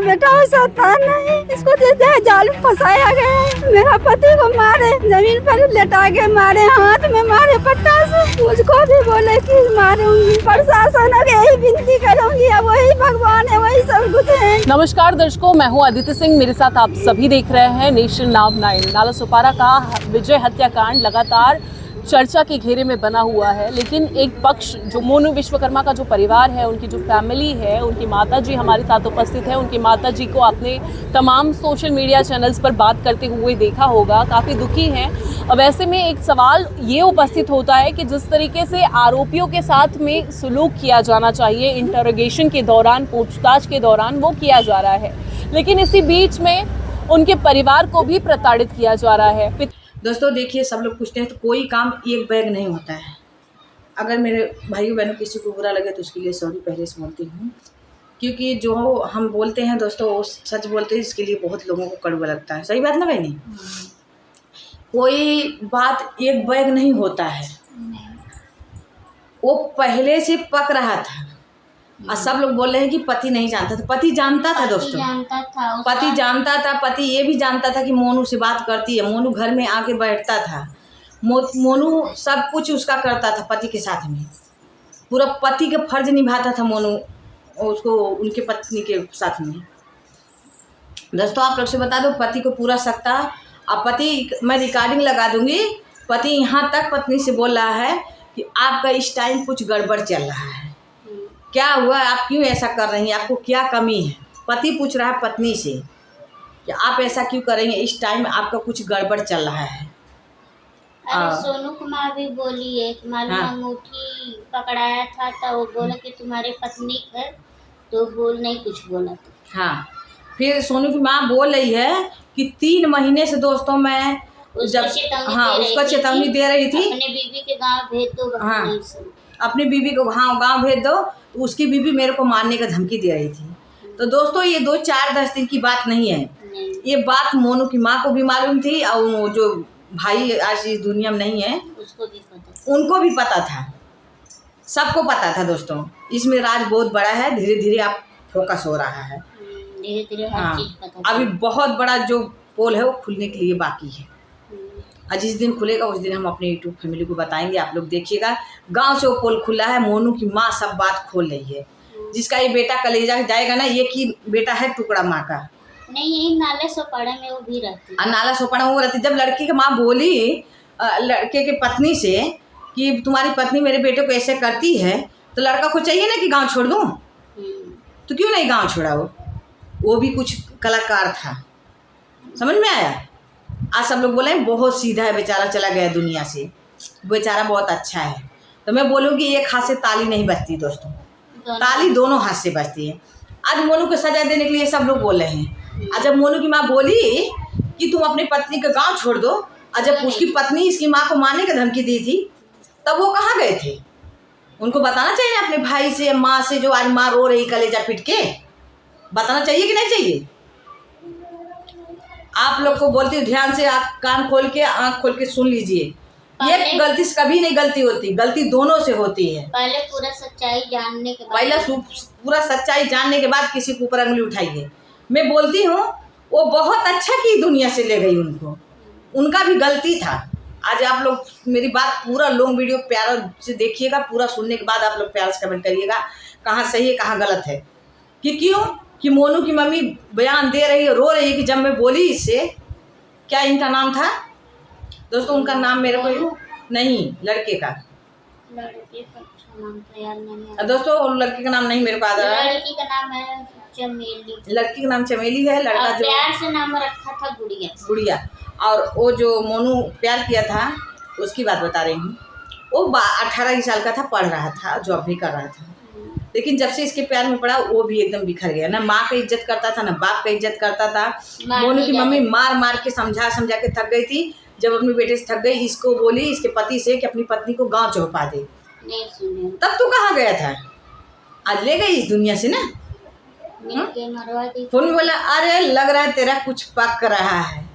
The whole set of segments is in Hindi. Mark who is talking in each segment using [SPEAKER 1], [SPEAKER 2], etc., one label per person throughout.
[SPEAKER 1] बेटा ऐसा था नहीं, इसको जाल में फंसाया गया है। मेरा पति को मारे, जमीन पर लेटा के मारे, हाथ में मारे पट्टा से। मुझको भी बोले कि मारूंगी। प्रशासन अब यही विनती करूंगी, अब वही भगवान है, वही सब कुछ है।
[SPEAKER 2] नमस्कार दर्शकों, मैं हूं अदिति सिंह। मेरे साथ आप सभी देख रहे हैं नेशन नाउ 9। नालासोपारा का विजय हत्याकांड लगातार चर्चा के घेरे में बना हुआ है, लेकिन एक पक्ष जो मोनू विश्वकर्मा का जो परिवार है, उनकी जो फैमिली है, उनकी माताजी हमारे साथ उपस्थित है। उनकी माताजी को आपने तमाम सोशल मीडिया चैनल्स पर बात करते हुए देखा होगा, काफ़ी दुखी हैं। और वैसे में एक सवाल ये उपस्थित होता है कि जिस तरीके से आरोपियों के साथ में सुलूक किया जाना चाहिए इंटरोगेशन के दौरान, पूछताछ के दौरान, वो किया जा रहा है, लेकिन इसी बीच में उनके परिवार को भी प्रताड़ित किया जा रहा है।
[SPEAKER 3] दोस्तों देखिए, सब लोग पूछते हैं तो कोई काम एक बैग नहीं होता है। अगर मेरे भाइयों बहनों किसी को बुरा लगे तो उसके लिए सॉरी पहले से बोलती हूँ, क्योंकि जो हम बोलते हैं दोस्तों वो सच बोलते हैं, इसके लिए बहुत लोगों को कड़वा लगता है। सही बात ना बहनी? कोई बात एक बैग नहीं होता है, वो पहले से पक रहा था। और सब लोग बोल रहे हैं कि पति नहीं जानता था। पति जानता था दोस्तों, पति जानता था। पति ये भी जानता था कि मोनू से बात करती है, मोनू घर में आके बैठता था, मोनू सब कुछ उसका करता था पति के साथ में। पूरा पति का फर्ज निभाता था मोनू उसको, उनके पत्नी के साथ में। दोस्तों आप लोग से बता दो, पति को पूरा सकता। अब पति, मैं रिकॉर्डिंग लगा दूंगी, पति यहाँ तक पत्नी से बोल रहा है कि आपका इस टाइम कुछ गड़बड़ चल रहा है, क्या हुआ, आप क्यों ऐसा कर रही हैं, आपको क्या कमी है। पति पूछ रहा है पत्नी से कि आप ऐसा क्यों करेंगे, इस टाइम आपका कुछ गड़बड़ चल रहा है।
[SPEAKER 4] अरे सोनू कुमार भी बोली है कि मालूम अंगूठी पकड़ाया था तो वो बोला कि तुम्हारे पत्नी है, तो बोल नहीं कुछ बोला तो।
[SPEAKER 3] हाँ, फिर सोनू की माँ बोल रही है कि 3 महीने से दोस्तों मैं जब उसको चेतावनी दे रही थी,
[SPEAKER 4] अपने बीबी के गांव भेज दो।
[SPEAKER 3] हाँ, अपनी बीबी को गांव भेज दो। तो उसकी बीबी मेरे को मारने का धमकी दे रही थी। तो दोस्तों ये 2-4-10 दिन की बात नहीं है, ये बात मोनू की माँ को भी मालूम थी, और वो जो भाई आज इस दुनिया में नहीं है
[SPEAKER 4] उसको भी पता,
[SPEAKER 3] उनको भी पता था, सबको पता था। दोस्तों इसमें राज बहुत बड़ा है, धीरे धीरे आप फोकस हो रहा है,
[SPEAKER 4] धीरे धीरे हर चीज पता।
[SPEAKER 3] अभी बहुत बड़ा जो पोल है वो खुलने के लिए बाकी है, और जिस दिन खुलेगा उस दिन हम अपने यूट्यूब फैमिली को बताएंगे। आप लोग देखिएगा, गांव से वो पोल खुला है, मोनू की माँ सब बात खोल रही है। जिसका ये बेटा कलेजा जाएगा ना, ये की बेटा है टुकड़ा माँ का,
[SPEAKER 4] नहीं यही नालासोपारा में वो भी रहती है।
[SPEAKER 3] नालासोपारा में वो रहती। जब लड़की की माँ बोली लड़के के पत्नी से कि तुम्हारी पत्नी मेरे बेटे को ऐसे करती है, तो लड़का को चाहिए ना कि गाँव छोड़ दूँ, तो क्यों नहीं गाँव छोड़ा। वो भी कुछ कलाकार था, समझ में आया। आज सब लोग बोले बहुत सीधा है बेचारा, चला गया दुनिया से, बेचारा बहुत अच्छा है। तो मैं बोलूँगी एक हाथ से ताली नहीं बजती दोस्तों, ताली दोनों हाथ से बजती है। आज मोनू को सजा देने के लिए सब लोग बोल रहे हैं। आज जब मोनू की माँ बोली कि तुम अपनी पत्नी का गांव छोड़ दो, और जब उसकी पत्नी इसकी माँ को मारने की धमकी दी थी, तब वो कहाँ गए थे। उनको बताना चाहिए अपने भाई से, माँ से, जो आज माँ रो रही कलेजा पिट के, बताना चाहिए कि नहीं चाहिए। आप लोग को बोलती हूँ ध्यान से, आप कान खोल के आँख खोल के सुन लीजिए। ये गलती से कभी नहीं गलती होती, गलती दोनों से होती है।
[SPEAKER 4] पहले पूरा सच्चाई जानने के बाद,
[SPEAKER 3] पूरा सच्चाई जानने के बाद किसी के ऊपर उंगली उठाइए। मैं बोलती हूँ वो बहुत अच्छा की दुनिया से ले गई उनको, उनका भी गलती था। आज आप लोग मेरी बात पूरा लॉन्ग वीडियो प्यार से देखिएगा, पूरा सुनने के बाद आप लोग प्यार से कमेंट करिएगा कहाँ सही है कहाँ गलत है। कि क्यों कि मोनू की मम्मी बयान दे रही है, रो रही है कि जब मैं बोली इससे, क्या इनका नाम था दोस्तों, उनका नाम मेरे को नहीं, लड़के का
[SPEAKER 4] नाम तो याद नहीं है
[SPEAKER 3] दोस्तों, लड़के का नाम नहीं मेरे को आ रहा है।
[SPEAKER 4] लड़की का नाम है चमेली,
[SPEAKER 3] लड़की का नाम चमेली है, लड़का जो
[SPEAKER 4] प्यार से नाम रखा था गुड़िया।
[SPEAKER 3] और वो जो मोनू प्यार किया था उसकी बात बता रही हूँ। वो 18 साल का था, पढ़ रहा था, जॉब भी कर रहा था, लेकिन जब से इसके प्यार में पड़ा वो भी एकदम बिखर गया। ना माँ का इज्जत करता था, ना बाप का इज्जत करता था। मोनू की मम्मी मार मार के समझा के थक गई थी। जब अपने बेटे से थक गई, इसको बोली इसके पति से कि अपनी पत्नी को गांव चौपा दे।
[SPEAKER 4] नहीं सुने,
[SPEAKER 3] तब तू कहाँ गया था, आज ले गई इस दुनिया से ना। फोन में बोला अरे लग रहा है तेरा कुछ पक रहा है।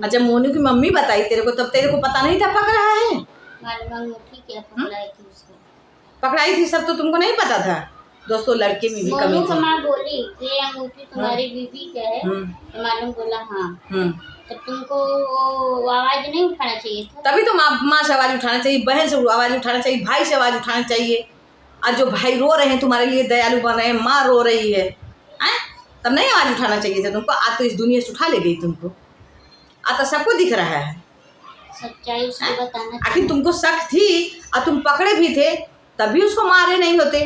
[SPEAKER 3] अच्छा, मोनू की मम्मी बताई तेरे को, तब तेरे को पता नहीं था पक रहा है।
[SPEAKER 4] अंगूठी क्या पकड़ाई थी उसको,
[SPEAKER 3] पकड़ाई थी सब तो तुमको नहीं पता था। दोस्तों लड़के में भी कमी
[SPEAKER 4] मोनू
[SPEAKER 3] थी।
[SPEAKER 4] का माँ बोली कि ये अंगूठी तुम्हारी बीवी का है, तो मालूम बोला हाँ, तो तुमको वो आवाज नहीं उठाना चाहिए था।
[SPEAKER 3] तभी तो माँ से आवाज उठाना चाहिए, बहन से आवाज उठाना चाहिए, भाई से आवाज उठाना चाहिए। आज जो भाई रो रहे हैं तुम्हारे लिए, दयालु बन रहे हैं, माँ रो रही है, तब नहीं आवाज उठाना चाहिए था तुमको। आज तो इस दुनिया से उठा ले गई तुमको, आज तो सबको दिख रहा है।
[SPEAKER 4] सच्चाई उसको बताना
[SPEAKER 3] आखिर तुमको शक थी और तुम पकड़े भी थे, तब भी उसको मारे नहीं होते,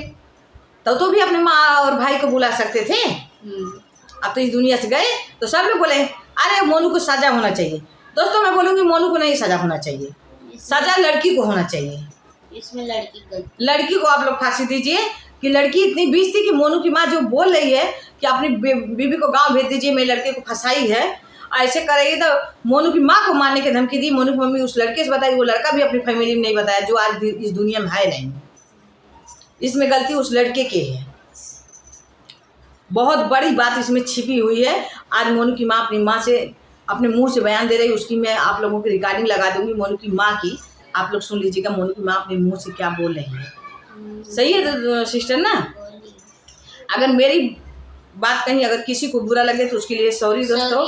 [SPEAKER 3] तब तो भी अपने माँ और भाई को बुला सकते थे। अब तो इस दुनिया से गए तो सब लोग बोले अरे मोनू को सजा होना चाहिए। दोस्तों मैं बोलूँगी मोनू को नहीं सजा होना चाहिए, सजा लड़की को होना चाहिए।
[SPEAKER 4] इसमें
[SPEAKER 3] लड़की को आप लोग फांसी दीजिए कि लड़की इतनी बीच थी कि मोनू की माँ जो बोल रही है कि अपनी बीबी को गांव भेज दीजिए, मेरे लड़के को फंसाई है, ऐसे करेगी तो मोनू की माँ को मारने की धमकी दी। मोनू की मम्मी उस लड़के से बताई, वो लड़का भी अपनी फैमिली में नहीं बताया, जो आज इस दुनिया में है नहीं। इसमें गलती उस लड़के की है, बहुत बड़ी बात इसमें छिपी हुई है। आज मोनू की माँ अपनी माँ से अपने मुंह से बयान दे रही है, उसकी मैं आप लोगों की रिकॉर्डिंग लगा दूंगी मोनू की माँ की, आप लोग सुन लीजिएगा मोनू की माँ अपने मुंह से क्या बोल रही है। सही है तो सिस्टर ना, अगर मेरी बात कहीं अगर किसी को बुरा लगे तो उसके लिए सॉरी दोस्तों,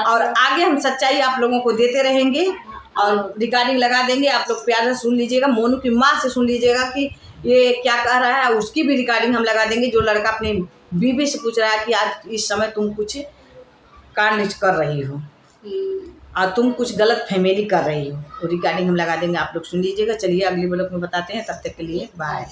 [SPEAKER 3] और आगे हम सच्चाई आप लोगों को देते रहेंगे और रिकॉर्डिंग लगा देंगे, आप लोग प्यार से सुन लीजिएगा। मोनू की माँ से सुन लीजिएगा कि ये क्या कह रहा है, उसकी भी रिकॉर्डिंग हम लगा देंगे। जो लड़का अपनी बीवी से पूछ रहा है कि आज इस समय तुम कुछ कांड कर रही हो और तुम कुछ गलत फैमिली कर रही हो, वो रिकॉर्डिंग हम लगा देंगे, आप लोग सुन लीजिएगा। चलिए अगली ब्लॉग में बताते हैं, तब तक के लिए बाय।